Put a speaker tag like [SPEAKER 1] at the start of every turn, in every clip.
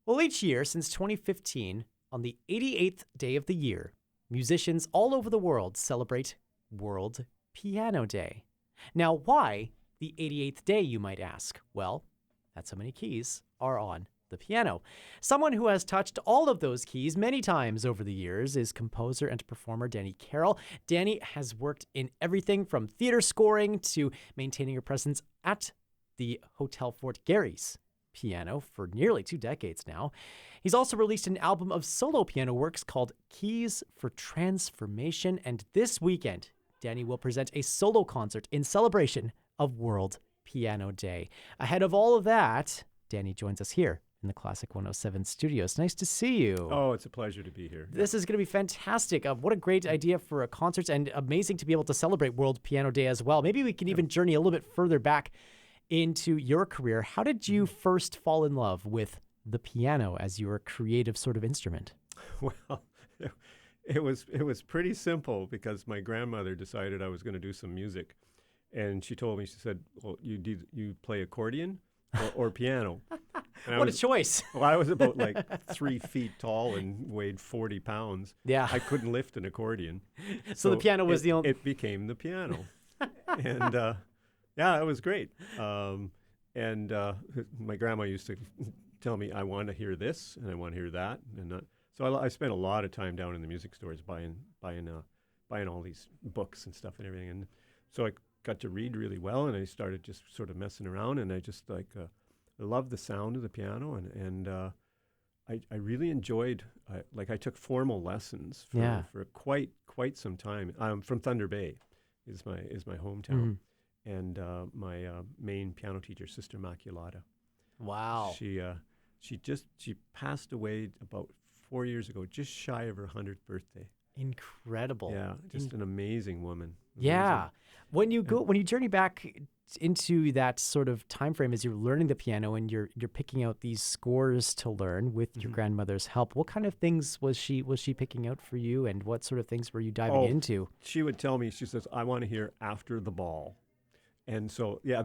[SPEAKER 1] Well, each year since 2015, on the 88th day of the year, musicians all over the world celebrate World Piano Day. Now, why the 88th day, you might ask? Well, that's how many keys are on the piano. Someone who has touched all of those keys many times over the years is composer and performer Danny Caroll. Danny has worked in everything from theater scoring to maintaining a presence at the Hotel Fort Garry's piano for nearly 2 decades now. He's also released an album of solo piano works called Keys for Transformation, and this weekend, Danny will present a solo concert in celebration of World Piano Day. Ahead of all of that, Danny joins us here in the Classic 107 studios. Nice to see you.
[SPEAKER 2] Oh, it's a pleasure to be here.
[SPEAKER 1] This is going to be fantastic. What a great idea for a concert, and amazing to be able to celebrate World Piano Day as well. Maybe we can even journey a little bit further back into your career. How did you first fall in love with the piano as your creative sort of instrument?
[SPEAKER 2] Well, it was pretty simple because my grandmother decided I was going to do some music, and she told me, she said, "Well, you play accordion or piano?" And
[SPEAKER 1] What a choice!
[SPEAKER 2] Well, I was about like 3 feet tall and weighed 40 pounds.
[SPEAKER 1] Yeah,
[SPEAKER 2] I couldn't lift an accordion,
[SPEAKER 1] so the piano was the only.
[SPEAKER 2] It became the piano, and yeah, it was great. And my grandma used to tell me, I want to hear this and I want to hear that, and so I spent a lot of time down in the music stores buying all these books and stuff and everything. And so I got to read really well, and I started just sort of messing around, and I just I loved the sound of the piano, and I really enjoyed. I took formal lessons for quite some time. From Thunder Bay, is my hometown. And my main piano teacher, Sister Immaculata.
[SPEAKER 1] Wow.
[SPEAKER 2] She passed away about 4 years ago, just shy of her 100th birthday.
[SPEAKER 1] Incredible.
[SPEAKER 2] Yeah, just an amazing woman.
[SPEAKER 1] Yeah. When you journey back into that sort of time frame as you're learning the piano and you're picking out these scores to learn with your grandmother's help, what kind of things was she picking out for you, and what sort of things were you diving into?
[SPEAKER 2] She would tell me, she says, I want to hear After the Ball. And so, yeah,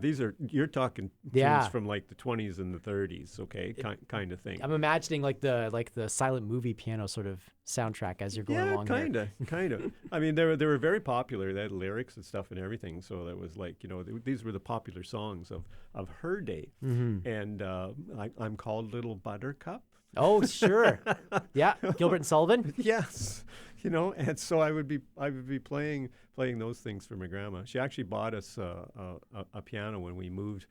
[SPEAKER 2] you're talking tunes from like the 20s and the 30s, okay, kind of thing.
[SPEAKER 1] I'm imagining like the silent movie piano sort of soundtrack as you're going along.
[SPEAKER 2] Yeah, kind of. I mean, they were very popular. They had lyrics and stuff and everything. So that was like, these were the popular songs of her day. And I'm Called Little Buttercup.
[SPEAKER 1] Oh, sure. Yeah, Gilbert and Sullivan.
[SPEAKER 2] Yes. And so I would be playing those things for my grandma. She actually bought us a piano when we moved.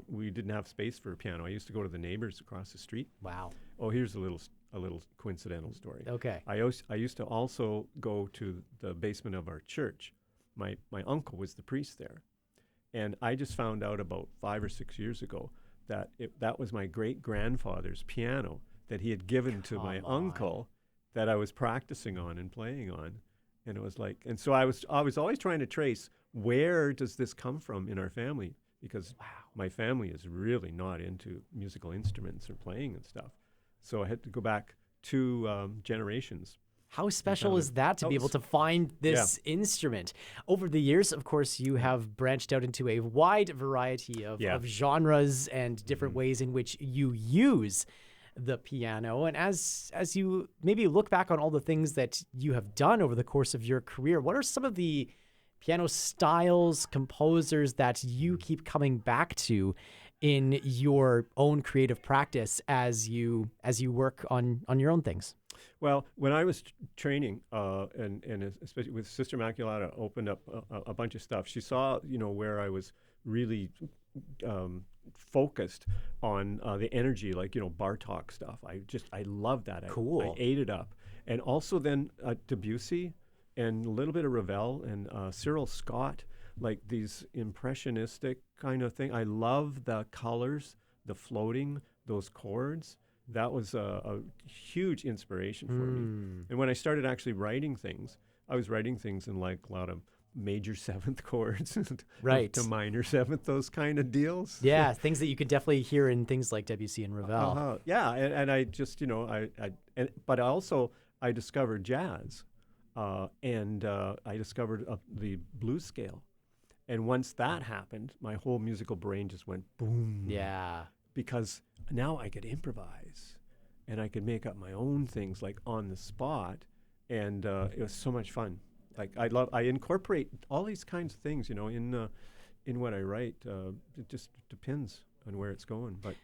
[SPEAKER 2] We didn't have space for a piano. I used to go to the neighbors across the street.
[SPEAKER 1] Wow.
[SPEAKER 2] Oh, here's a little coincidental story.
[SPEAKER 1] Okay.
[SPEAKER 2] I used to also go to the basement of our church. My uncle was the priest there, and I just found out about 5 or 6 years ago that that was my great grandfather's piano that he had given to my uncle, that I was practicing on and playing on. And it was like, and so I was always trying to trace, where does this come from in our family? Because my family is really not into musical instruments or playing and stuff. So I had to go back 2 generations.
[SPEAKER 1] How special is that to be able to find this instrument? Over the years, of course, you have branched out into a wide variety of genres and different ways in which you use the piano. And as you maybe look back on all the things that you have done over the course of your career, what are some of the piano styles, composers that you keep coming back to in your own creative practice as you work on your own things?
[SPEAKER 2] Well, when I was training, and especially with Sister Immaculata, opened up a bunch of stuff. She saw, where I was really focused on the energy, like Bartok stuff. I love that.
[SPEAKER 1] Cool.
[SPEAKER 2] I ate it up, and also then Debussy and a little bit of Ravel and Cyril Scott, like these impressionistic kind of thing. I love the colors, the floating, those chords. That was a huge inspiration for me. And when I started actually writing things, I was writing things in like a lot of major seventh chords to minor seventh, those kind of deals.
[SPEAKER 1] Yeah, things that you could definitely hear in things like Debussy and Ravel.
[SPEAKER 2] Yeah, and I just, but also I discovered jazz, and I discovered the blues scale. And once that happened, my whole musical brain just went boom.
[SPEAKER 1] Yeah.
[SPEAKER 2] Because now I could improvise. and I could make up my own things like on the spot, and it was so much fun. Like I incorporate all these kinds of things, in what I write. It just depends on where it's going, but.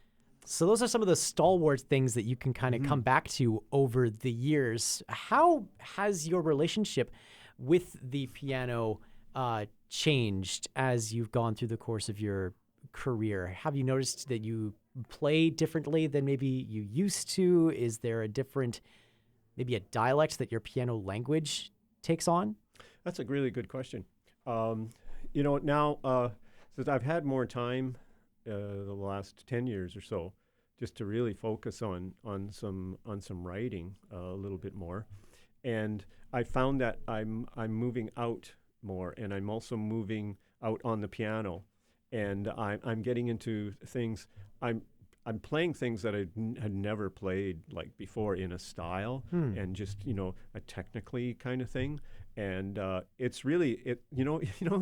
[SPEAKER 1] So those are some of the stalwart things that you can kind of come back to over the years. How has your relationship with the piano changed as you've gone through the course of your career? Have you noticed that you play differently than maybe you used to? Is there a different, maybe a dialect that your piano language takes on?
[SPEAKER 2] That's a really good question. Now since I've had more time the last 10 years or so, just to really focus on some writing a little bit more, and I found that I'm moving out more, and I'm also moving out on the piano, and I'm getting into things. I'm playing things that I had never played like before in a style and just a technically kind of thing. And it's really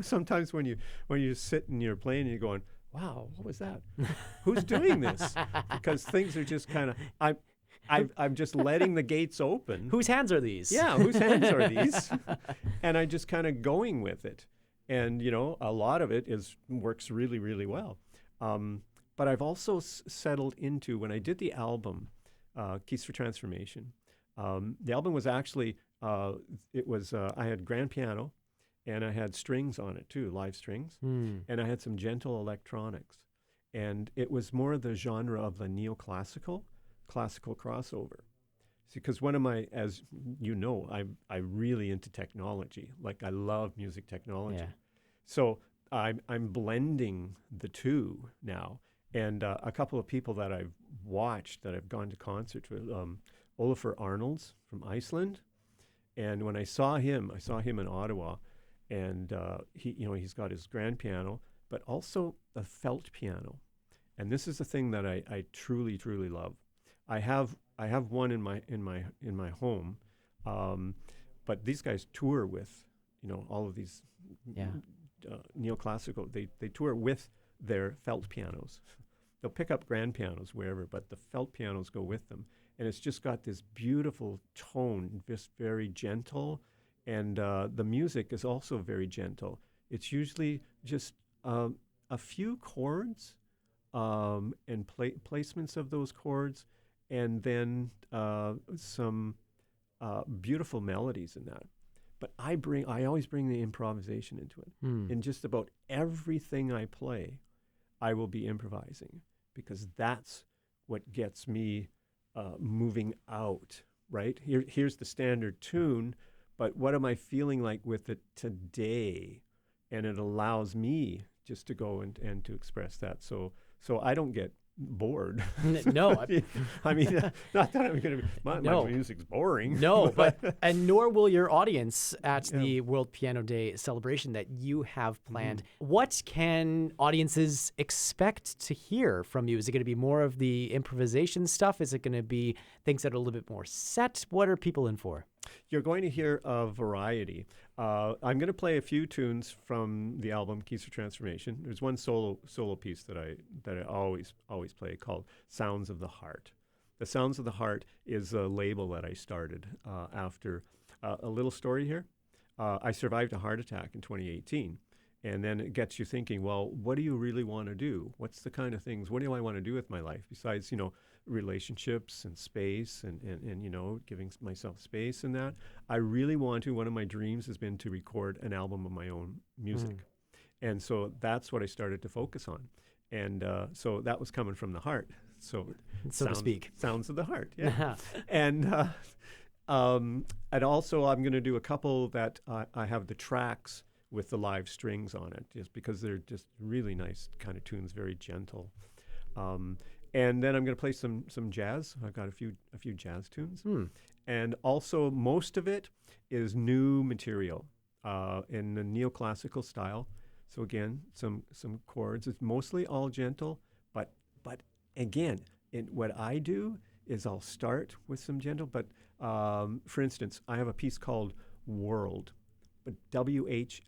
[SPEAKER 2] sometimes when you sit and you're playing and you're going, wow, what was that? Who's doing this? Because things are just kind of I'm just letting the gates open.
[SPEAKER 1] Whose hands are these?
[SPEAKER 2] Yeah, whose hands are these? And I just kind of going with it. And a lot of it works really, really well. But I've also settled into, when I did the album, Keys for Transformation, the album was actually, I had grand piano, and I had strings on it too, live strings, and I had some gentle electronics. And it was more the genre of the neoclassical, classical crossover. See, because one of my, as you know, I'm really into technology. Like I love music technology.
[SPEAKER 1] Yeah.
[SPEAKER 2] So I'm blending the two now. And a couple of people that I've watched, that I've gone to concerts with, Olafur Arnalds from Iceland. And when I saw him in Ottawa, and he's got his grand piano, but also a felt piano. And this is the thing that I truly, truly love. I have one in my home, but these guys tour with, all of these neoclassical. They tour with their felt pianos. They'll pick up grand pianos wherever, but the felt pianos go with them. And it's just got this beautiful tone, just very gentle. And the music is also very gentle. It's usually just a few chords and placements of those chords, and then some beautiful melodies in that. But I always bring the improvisation into it. In just about everything I play, I will be improvising, because that's what gets me moving out, right? Here's the standard tune, but what am I feeling like with it today? And it allows me just to go and to express that. So I don't get bored.
[SPEAKER 1] No.
[SPEAKER 2] I mean, not that I'm going to be, my music's boring.
[SPEAKER 1] No, and nor will your audience at the World Piano Day celebration that you have planned. What can audiences expect to hear from you? Is it going to be more of the improvisation stuff? Is it going to be things that are a little bit more set? What are people in for?
[SPEAKER 2] You're going to hear a variety. I'm going to play a few tunes from the album Keys for Transformation. There's one solo piece that I always play called Sounds of the Heart. The Sounds of the Heart is a label that I started after a little story here. I survived a heart attack in 2018. And then it gets you thinking, well, what do you really want to do? What's the kind of things, what do I want to do with my life besides, relationships and space and giving myself space and that? I really want to, one of my dreams has been to record an album of my own music. And so that's what I started to focus on. And so that was coming from the heart. So
[SPEAKER 1] to speak.
[SPEAKER 2] Sounds of the heart, yeah. And also I'm going to do a couple that I have the tracks with the live strings on it, just because they're just really nice kind of tunes, very gentle. And then I'm going to play some jazz. I've got a few jazz tunes. And also most of it is new material in the neoclassical style. So again, some chords. It's mostly all gentle, but again, what I do is I'll start with some gentle. But for instance, I have a piece called World, but WHIRLED.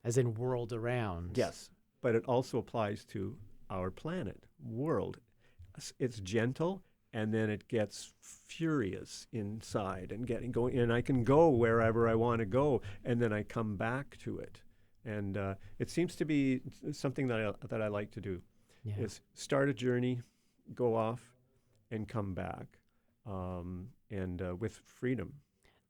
[SPEAKER 1] As in world around.
[SPEAKER 2] Yes, but it also applies to our planet, world. it's gentle, and then it gets furious inside and getting going, and I can go wherever I want to go, and then I come back to it. And it seems to be something that I like to do,
[SPEAKER 1] Yeah.
[SPEAKER 2] is start a journey, go off, and come back, and with freedom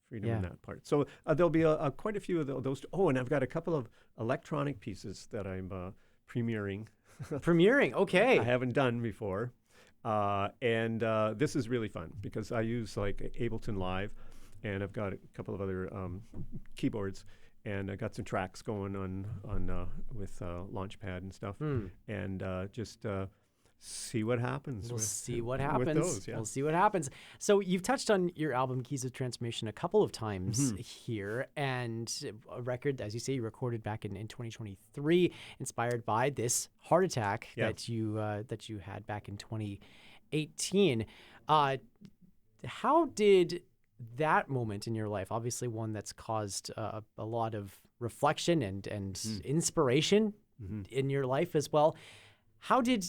[SPEAKER 1] Yeah.
[SPEAKER 2] in that part. So there'll be quite a few of those. Oh, and I've got a couple of electronic pieces that I'm premiering.
[SPEAKER 1] Premiering, okay.
[SPEAKER 2] I haven't done before. And this is really fun because I use like Ableton Live, and I've got a couple of other keyboards, and I got some tracks going on with Launchpad and stuff, and just see what happens.
[SPEAKER 1] We'll see what
[SPEAKER 2] with
[SPEAKER 1] happens.
[SPEAKER 2] those, yeah.
[SPEAKER 1] We'll see what happens. So you've touched on your album Keys of Transformation a couple of times here, and a record, as you say, you recorded back in 2023, inspired by this heart attack that you had back in 2018. How did that moment in your life, obviously one that's caused a lot of reflection and inspiration in your life as well, how did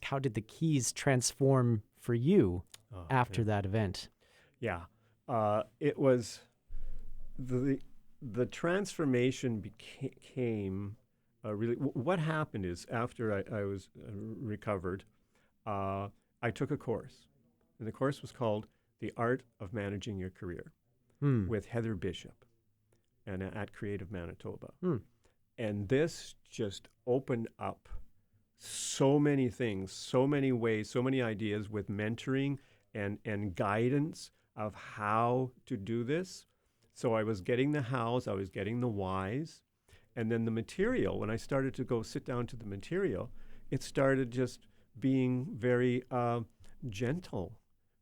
[SPEAKER 1] how did the keys transform for you after that event?
[SPEAKER 2] Yeah, it was the transformation became really. What happened is after I was recovered, I took a course, and the course was called "The Art of Managing Your Career" with Heather Bishop, and at Creative Manitoba, and this just opened up so many things, so many ways, so many ideas with mentoring and guidance of how to do this. So I was getting the hows, I was getting the whys, and then the material. When I started to go sit down to the material, it started just being very gentle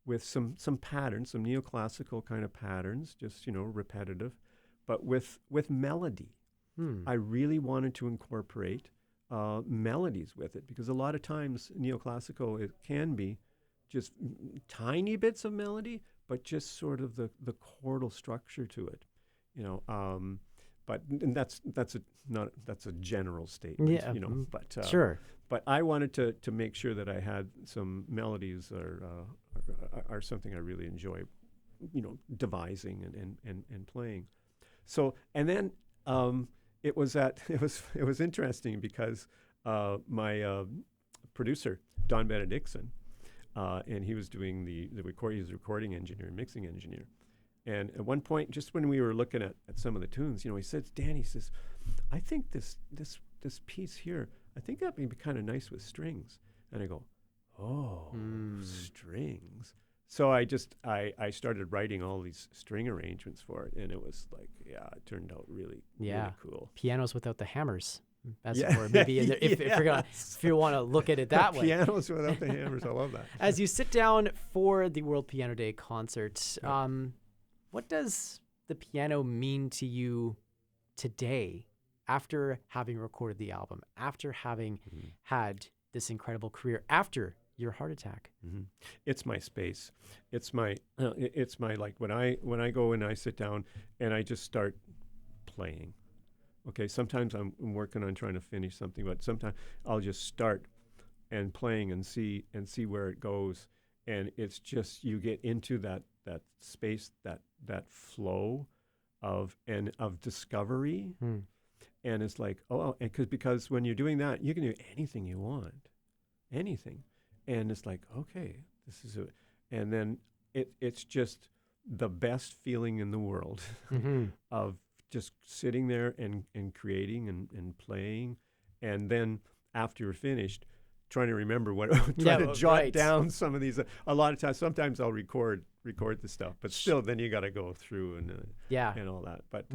[SPEAKER 2] with some patterns, some neoclassical kind of patterns, just repetitive, but with melody. I really wanted to incorporate melodies with it, because a lot of times neoclassical, it can be just tiny bits of melody, but just sort of the chordal structure to it, But and that's a general statement, But
[SPEAKER 1] sure.
[SPEAKER 2] But I wanted to make sure that I had some melodies are something I really enjoy, devising and playing. So and then. It was interesting because my producer, Don Benedictson, and he was doing the recording. He was a recording engineer and mixing engineer. And at one point, just when we were looking at some of the tunes, he says, "Danny says, I think this piece here, I think that would be kind of nice with strings." And I go, "Oh, strings." So I started writing all these string arrangements for it, and it was like, it turned out really cool.
[SPEAKER 1] Pianos without the hammers, as it were. Maybe if you want to look at it that way.
[SPEAKER 2] Pianos without the hammers, I love that.
[SPEAKER 1] As you sit down for the World Piano Day concert, what does the piano mean to you today, after having recorded the album, after having had this incredible career, after your heart attack?
[SPEAKER 2] It's my space. It's my like when I go and I sit down and I just start playing. Okay, sometimes I'm working on trying to finish something, but sometimes I'll just start and playing and see where it goes, and it's just you get into that space, that flow of discovery, and it's like because when you're doing that, you can do anything you want, anything. And it's like, okay, this is it. And then it's just the best feeling in the world of just sitting there and creating and playing. And then after you're finished, trying to remember to jot down some of these. A lot of times, sometimes I'll record the stuff, but still, then you got to go through and all that. But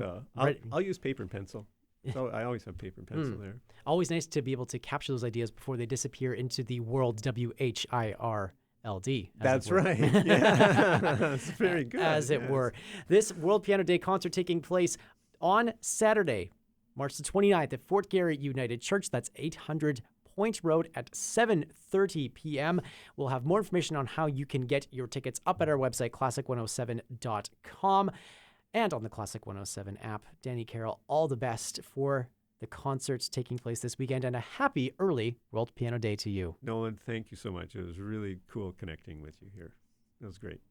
[SPEAKER 2] I'll use paper and pencil. So I always have paper and pencil there.
[SPEAKER 1] Always nice to be able to capture those ideas before they disappear into the world, WHIRLD.
[SPEAKER 2] That's right. Yeah, that's very good.
[SPEAKER 1] As it were. This World Piano Day concert taking place on Saturday, March the 29th at Fort Garry United Church. That's 800 Point Road at 7:30 p.m. We'll have more information on how you can get your tickets up at our website, classic107.com. and on the Classic 107 app. Danny Caroll, all the best for the the concerts taking place this weekend, and a happy early World Piano Day to you.
[SPEAKER 2] Nolan, thank you so much. It was really cool connecting with you here. It was great.